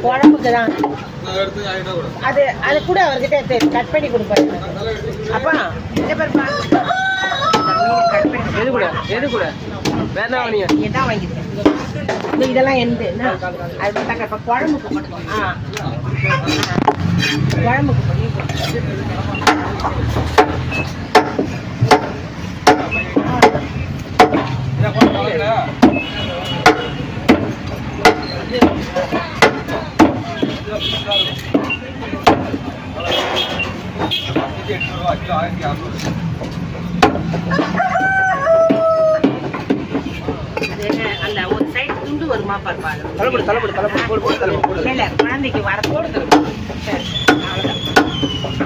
குழம்புக்கு தான் அது அது கூட அவர்கிட்ட கட் பண்ணி கொடுப்பாரு. அப்பா என்ன பாருப்பா எது கூட எது கூட வேணாம் நீ எதான் வாங்கிட்டேன். இதெல்லாம் எந்த அது பார்த்தாக்க இப்போ குழம்புக்கு மட்டும் குழம்புக்கு பண்ணி அந்த ஒரு சைடு துண்டு வருமா பாருப்பாங்க. தலைப்படு இல்ல குழந்தைக்கு வர போடுது. அவ்வளோதான்.